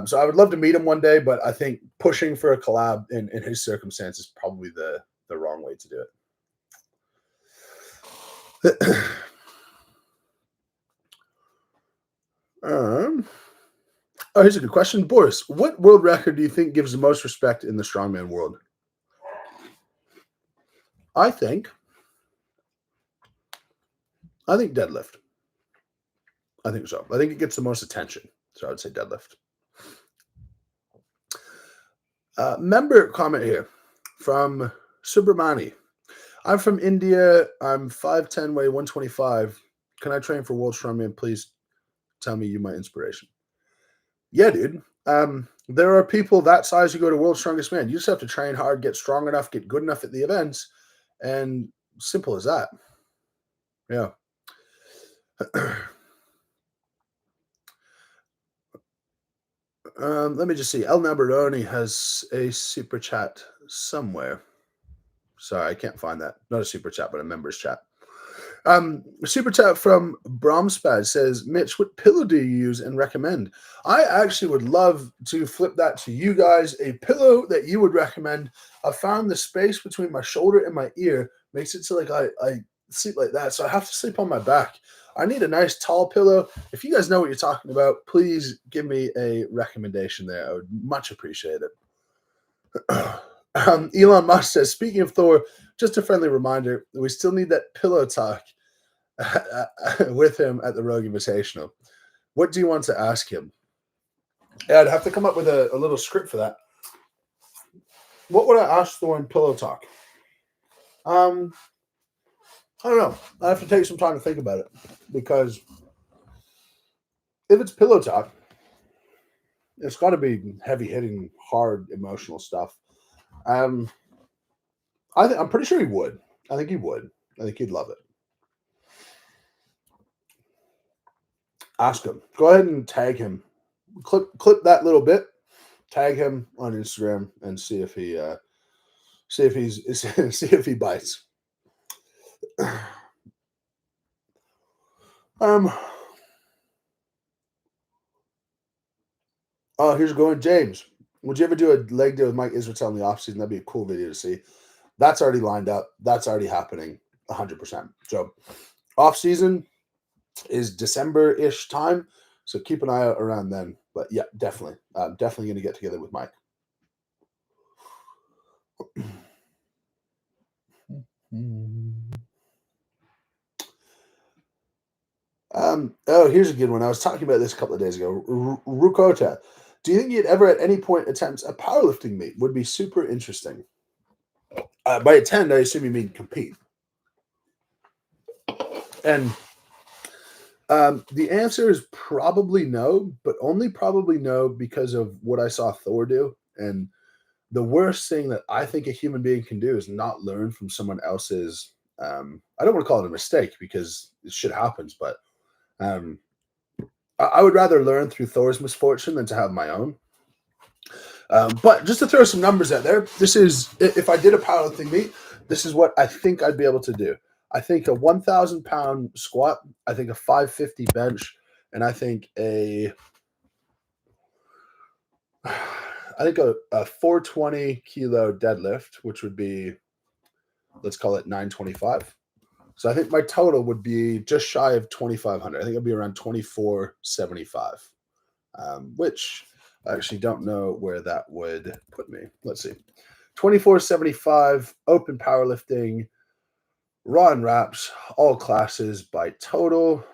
So I would love to meet him one day, but I think pushing for a collab in his circumstance is probably the wrong way to do it. Oh, here's a good question. Boris, what world record do you think gives the most respect in the strongman world? I think deadlift. I think so. I think it gets the most attention. So I would say deadlift. Member comment here from Subramani. I'm from India. I'm 5'10", weigh 125. Can I train for World Strongman? Please tell me you're my inspiration. Yeah, dude. There are people that size who go to World's Strongest Man. You just have to train hard, get strong enough, get good enough at the events, and simple as that. Yeah. Let me just see. El Nabaroni has a super chat somewhere. Sorry, I can't find that. Not a super chat, but a member's chat. Super chat from Bromspad says, Mitch, what pillow do you use and recommend? I actually would love to flip that to you guys. A pillow that you would recommend. I found the space between my shoulder and my ear makes it so like I sleep like that. So I have to sleep on my back. I need a nice tall pillow. If you guys know what you're talking about, please give me a recommendation there. I would much appreciate it. Elon Musk says, speaking of Thor, just a friendly reminder, we still need that pillow talk with him at the Rogue Invitational. What do you want to ask him? Yeah, I'd have to come up with a little script for that. What would I ask Thor in pillow talk? I don't know. I have to take some time to think about it, because if it's pillow talk, it's got to be heavy hitting, hard, emotional stuff. I'm pretty sure he would. I think he would. I think he'd love it. Ask him. Go ahead and tag him. Clip that little bit. Tag him on Instagram and see if he see if he bites. Oh, here's going, James. Would you ever do a leg day with Mike Israel in the offseason? That'd be a cool video to see. That's already lined up. That's already happening 100%. So offseason is December-ish time. So keep an eye out around then. But yeah, definitely. Definitely going to get together with Mike. Oh, here's a good one. I was talking about this a couple of days ago. Rukota. Do you think you'd ever at any point attempt a powerlifting meet? Would be super interesting. By attend, I assume you mean compete. And the answer is probably no, but only probably no because of what I saw Thor do. And the worst thing that I think a human being can do is not learn from someone else's. I don't want to call it a mistake because shit happens, but um, I would rather learn through Thor's misfortune than to have my own. But just to throw some numbers out there, this is if I did a powerlifting meet, this is what I think I'd be able to do. I think a 1,000 pound squat, I think a 550 bench, and I think a 420 kilo deadlift, which would be, let's call it 925. So I think my total would be just shy of 2,500. I think it'd be around 2,475, which I actually don't know where that would put me. Let's see. 2,475 open powerlifting, raw and wraps, all classes by total.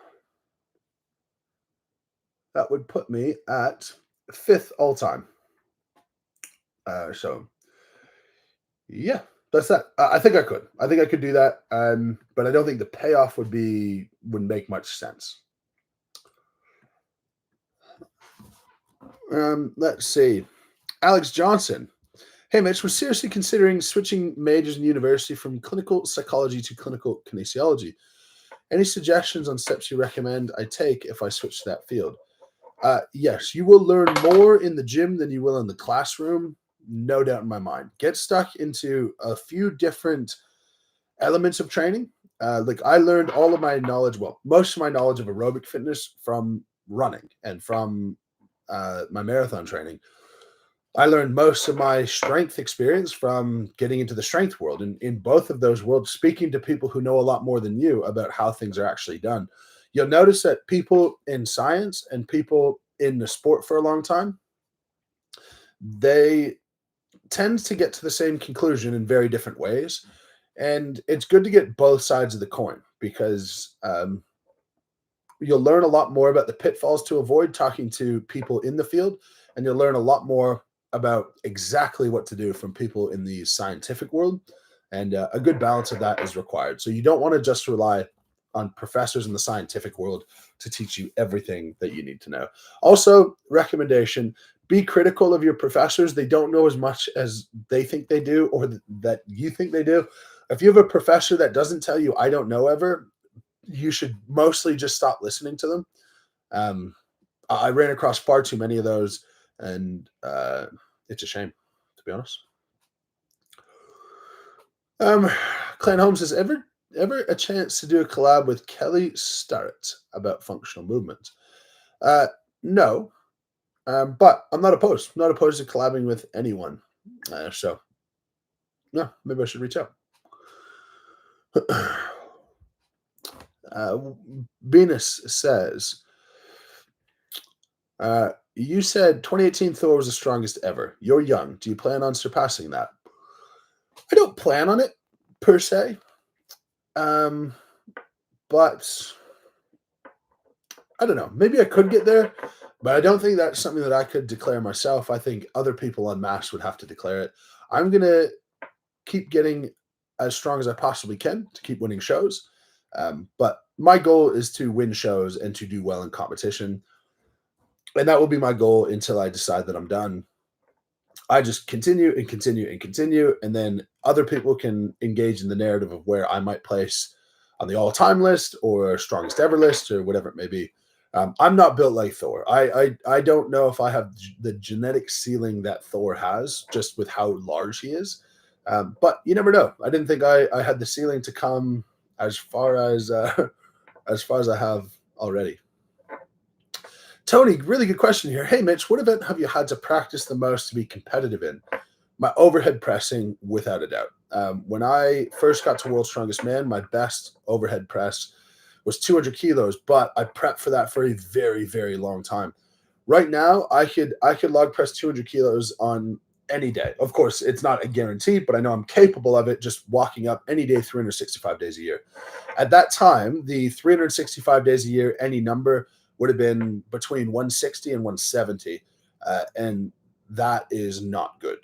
That would put me at 5th all time. So, yeah, that's that. I think I could. I think I could do that. But I don't think the payoff wouldn't make much sense. Let's see. Alex Johnson. Hey, Mitch, we're seriously considering switching majors in university from clinical psychology to clinical kinesiology. Any suggestions on steps you recommend I take if I switch to that field? Yes, you will learn more in the gym than you will in the classroom. No doubt in my mind. Get stuck into a few different elements of training. Like I learned all of my knowledge, well, most of my knowledge of aerobic fitness from running and from my marathon training. I learned most of my strength experience from getting into the strength world. And in both of those worlds, speaking to people who know a lot more than you about how things are actually done. You'll notice that people in science and people in the sport for a long time, they tend to get to the same conclusion in very different ways. And it's good to get both sides of the coin because you'll learn a lot more about the pitfalls to avoid talking to people in the field, and you'll learn a lot more about exactly what to do from people in the scientific world. And a good balance of that is required. So you don't want to just rely on professors in the scientific world to teach you everything that you need to know. Also, recommendation, be critical of your professors. They don't know as much as they think they do or that you think they do. If you have a professor that doesn't tell you, I don't know ever, you should mostly just stop listening to them. I ran across far too many of those, and it's a shame, to be honest. Clan Holmes says, ever a chance to do a collab with Kelly Starrett about functional movement? No, but I'm not opposed. I'm not opposed to collabing with anyone. So, no, maybe I should reach out. Venus says, you said 2018 Thor was the strongest ever. You're young. Do you plan on surpassing that? I don't plan on it per se. But I don't know. Maybe I could get there, but I don't think that's something that I could declare myself. I think other people en masse would have to declare it. I'm going to keep getting as strong as I possibly can to keep winning shows. But my goal is to win shows and to do well in competition. And that will be my goal until I decide that I'm done. I just continue and continue and continue. And then other people can engage in the narrative of where I might place on the all-time list or strongest ever list or whatever it may be. I'm not built like Thor. I don't know if I have the genetic ceiling that Thor has, just with how large he is. But you never know. I didn't think I had the ceiling to come as far as I have already. Tony, really good question here. Hey, Mitch, what event have you had to practice the most to be competitive in? My overhead pressing, without a doubt. When I first got to World's Strongest Man, my best overhead press was 200 kilos, but I prepped for that for a very, very long time. Right now, I could log press 200 kilos on any day. Of course, it's not a guarantee, but I know I'm capable of it just walking up any day, 365 days a year. At that time, the 365 days a year, any number would have been between 160 and 170. And that is not good.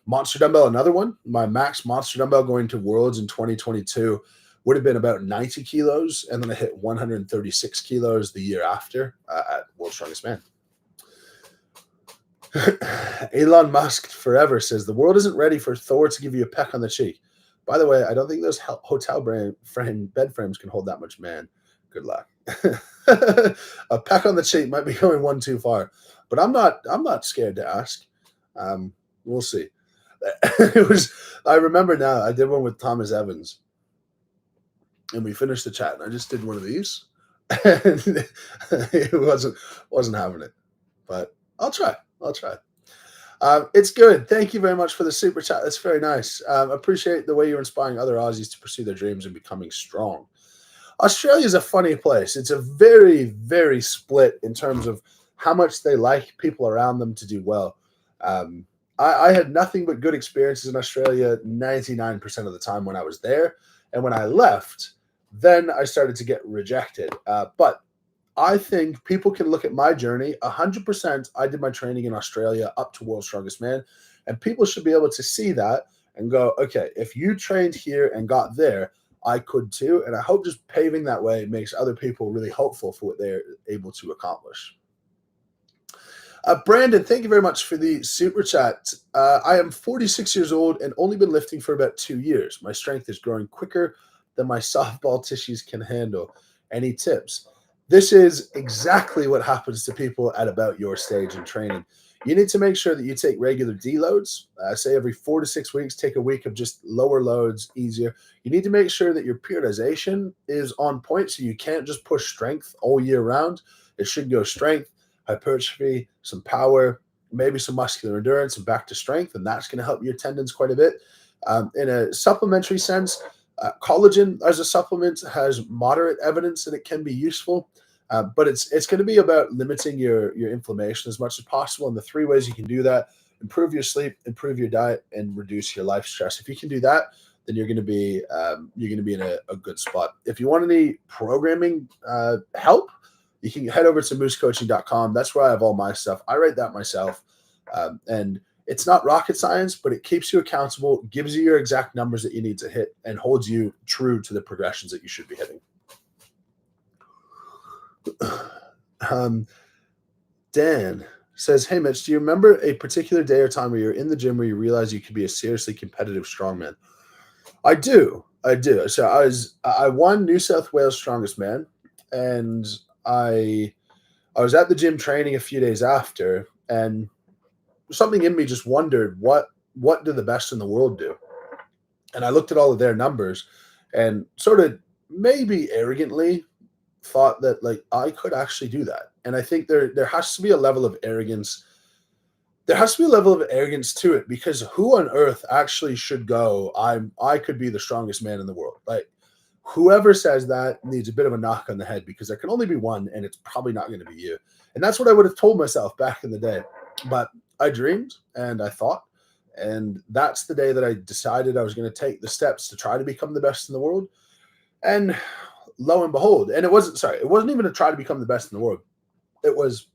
Monster dumbbell, another one. My max monster dumbbell going to Worlds in 2022 would have been about 90 kilos. And then I hit 136 kilos the year after at World's Strongest Man. Elon Musk forever says the world isn't ready for Thor to give you a peck on the cheek. By the way, I don't think those hotel bed frames can hold that much man. Good luck. A peck on the cheek might be going one too far, but I'm not scared to ask. We'll see. I remember now, I did one with Thomas Evans and we finished the chat and I just did one of these and it wasn't having it, but I'll try. It's good. Thank you very much for the super chat. That's very nice. Appreciate the way you're inspiring other Aussies to pursue their dreams and becoming strong. Australia is a funny place. It's a very, very split in terms of how much they like people around them to do well. I had nothing but good experiences in Australia 99% of the time when I was there. And when I left, then I started to get rejected. But I think people can look at my journey. 100%, I did my training in Australia up to World's Strongest Man. And people should be able to see that and go, okay, if you trained here and got there, I could too. And I hope just paving that way makes other people really hopeful for what they're able to accomplish. Brandon, thank you very much for the super chat. I am 46 years old and only been lifting for about 2 years. My strength is growing quicker than my softball tissues can handle. Any tips? This is exactly what happens to people at about your stage in training. You need to make sure that you take regular deloads. Say every 4 to 6 weeks, take a week of just lower loads, easier. You need to make sure that your periodization is on point so you can't just push strength all year round. It should go strength, hypertrophy, some power, maybe some muscular endurance, and back to strength, and that's going to help your tendons quite a bit. In a supplementary sense, collagen as a supplement has moderate evidence that it can be useful, but it's going to be about limiting your inflammation as much as possible. And the 3 ways you can do that: improve your sleep, improve your diet, and reduce your life stress. If you can do that, then you're going to be in a good spot. If you want any programming help, you can head over to moosecoaching.com. That's where I have all my stuff. I write that myself. And it's not rocket science, but it keeps you accountable, gives you your exact numbers that you need to hit, and holds you true to the progressions that you should be hitting. Dan says, hey, Mitch, do you remember a particular day or time where you're in the gym where you realized you could be a seriously competitive strongman? I do. So I won New South Wales Strongest Man, and I was at the gym training a few days after, and something in me just wondered, what do the best in the world do? And I looked at all of their numbers and sort of maybe arrogantly thought that like I could actually do that. And I think there has to be a level of arrogance. There has to be a level of arrogance to it, because who on earth actually should go, I could be the strongest man in the world? Like, whoever says that needs a bit of a knock on the head, because there can only be one, and it's probably not going to be you. And that's what I would have told myself back in the day. But I dreamed and I thought, and that's the day that I decided I was going to take the steps to try to become the best in the world. And lo and behold, and it wasn't even to try to become the best in the world. It was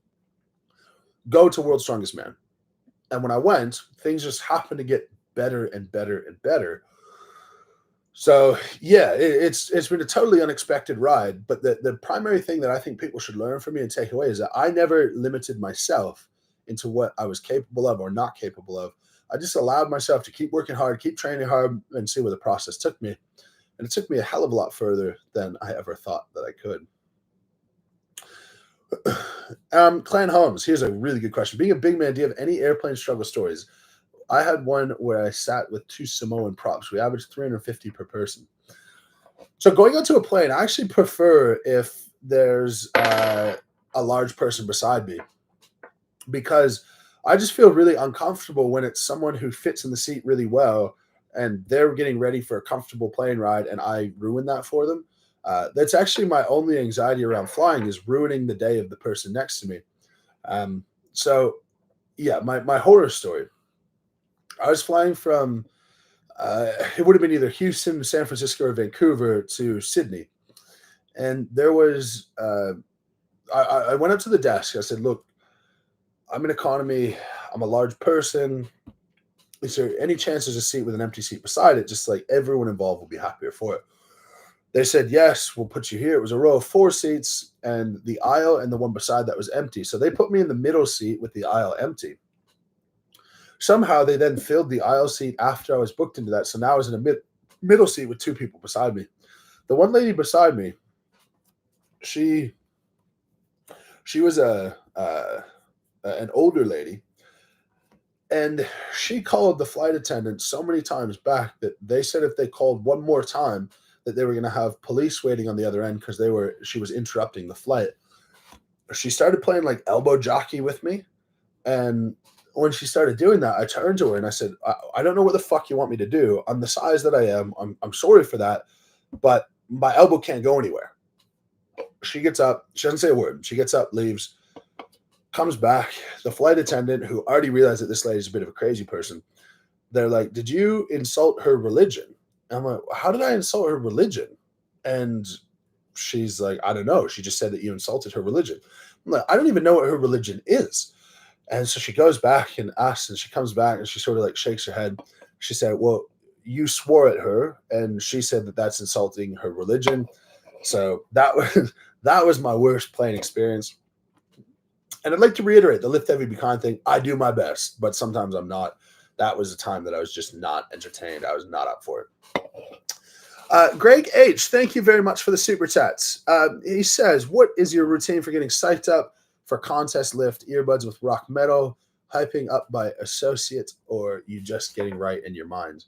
go to World's Strongest Man. And when I went, things just happened to get better and better and better. So yeah, it's been a totally unexpected ride. But the primary thing that I think people should learn from me and take away is that I never limited myself into what I was capable of or not capable of. I just allowed myself to keep working hard, keep training hard, and see where the process took me. And it took me a hell of a lot further than I ever thought that I could. Clan Holmes, here's a really good question. Being a big man, do you have any airplane struggle stories? I had one where I sat with 2 Samoan props. We averaged 350 per person. So going onto a plane, I actually prefer if there's a large person beside me, because I just feel really uncomfortable when it's someone who fits in the seat really well and they're getting ready for a comfortable plane ride and I ruin that for them. That's actually my only anxiety around flying, is ruining the day of the person next to me. So yeah, my horror story. I was flying from, it would have been either Houston, San Francisco, or Vancouver to Sydney. And there was, I went up to the desk. I said, look, I'm an economy. I'm a large person. Is there any chance there's a seat with an empty seat beside it? Just like everyone involved will be happier for it. They said, yes, we'll put you here. It was a row of 4 seats, and the aisle and the one beside that was empty. So they put me in the middle seat with the aisle empty. Somehow they then filled the aisle seat after I was booked into that. So now I was in a middle seat with 2 people beside me. The one lady beside me, she was an older lady, and she called the flight attendant so many times back that they said if they called one more time that they were going to have police waiting on the other end because she was interrupting the flight. She started playing like elbow jockey with me, and when she started doing that, I turned to her and I said, I don't know what the fuck you want me to do. I'm the size that I am. I'm sorry for that, but my elbow can't go anywhere. She gets up. She doesn't say a word. She gets up, leaves, comes back. The flight attendant, who already realized that this lady's a bit of a crazy person, they're like, did you insult her religion? And I'm like, how did I insult her religion? And she's like, I don't know. She just said that you insulted her religion. I'm like, I don't even know what her religion is. And so she goes back and asks, and she comes back and she sort of like shakes her head. She said, well, you swore at her, and she said that that's insulting her religion. So that was my worst plane experience. And I'd like to reiterate the lift heavy, be kind thing. I do my best, but sometimes I'm not. That was a time that I was just not entertained. I was not up for it. Greg H., thank you very much for the super chats. He says, what is your routine for getting psyched up for contest lift? Earbuds with rock metal, hyping up by associate, or you just getting right in your mind?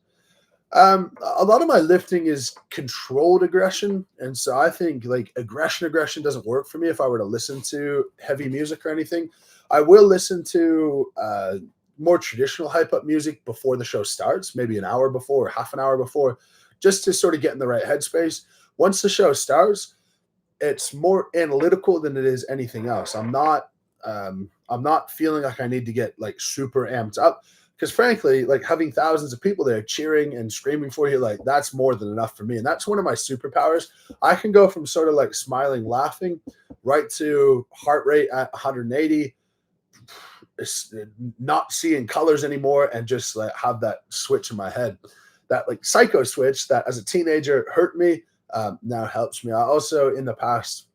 A lot of my lifting is controlled aggression, and so I think like aggression doesn't work for me if I were to listen to heavy music or anything. I will listen to more traditional hype up music before the show starts, maybe an hour before or half an hour before, just to sort of get in the right headspace. Once the show starts, it's more analytical than it is anything else. I'm not feeling like I need to get like super amped up, because frankly, like having thousands of people there cheering and screaming for you, like that's more than enough for me. And that's one of my superpowers. I can go from sort of like smiling, laughing, right to heart rate at 180, not seeing colors anymore, and just like have that switch in my head, that like psycho switch that as a teenager hurt me, now helps me. I also in the past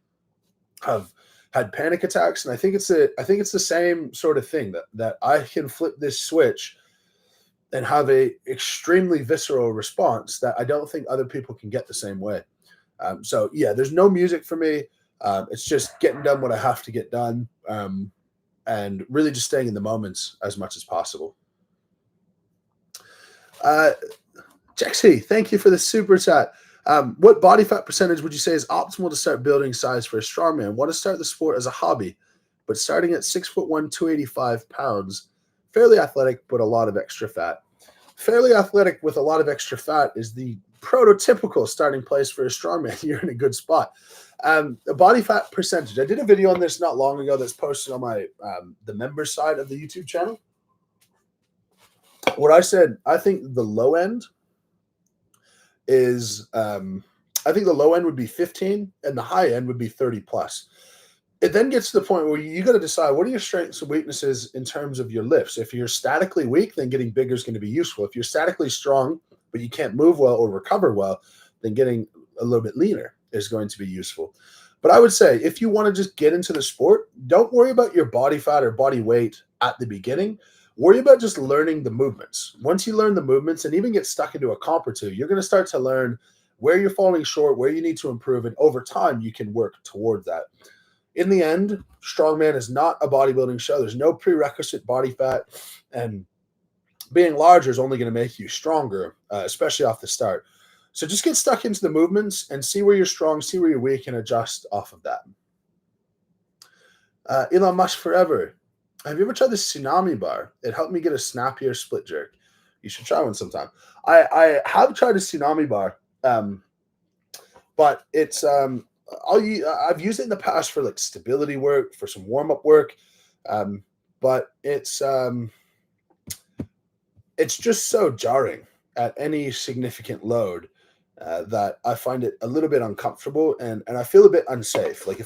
have had panic attacks, and I think it's the same sort of thing, that I can flip this switch and have a extremely visceral response that I don't think other people can get the same way. So yeah, there's no music for me. It's just getting done what I have to get done, and really just staying in the moments as much as possible. Jexy, thank you for the super chat. What body fat percentage would you say is optimal to start building size for a strongman? Want to start the sport as a hobby, but starting at 6'1", 285 pounds, fairly athletic, but a lot of extra fat. Fairly athletic with a lot of extra fat is the prototypical starting place for a strongman. You're in a good spot. The body fat percentage. I did a video on this not long ago that's posted on my the member side of the YouTube channel. What I said, I think the low end is I think the low end would be 15 and the high end would be 30 plus. It then gets to the point where you got to decide what are your strengths and weaknesses in terms of your lifts. If you're statically weak, then getting bigger is going to be useful. If you're statically strong, but you can't move well or recover well, then getting a little bit leaner is going to be useful. But I would say if you want to just get into the sport, don't worry about your body fat or body weight at the beginning. Worry about just learning the movements. Once you learn the movements and even get stuck into a comp or two, you're going to start to learn where you're falling short, where you need to improve, and over time you can work toward that. In the end, Strongman is not a bodybuilding show. There's no prerequisite body fat, and being larger is only going to make you stronger, especially off the start. So just get stuck into the movements and see where you're strong, see where you're weak, and adjust off of that. Elon Musk forever. Have you ever tried the tsunami bar? It helped me get a snappier split jerk. You should try one sometime. I have tried a tsunami bar, but it's I've used it in the past for like stability work, for some warm up work, but it's it's just so jarring at any significant load that I find it a little bit uncomfortable and I feel a bit unsafe. Like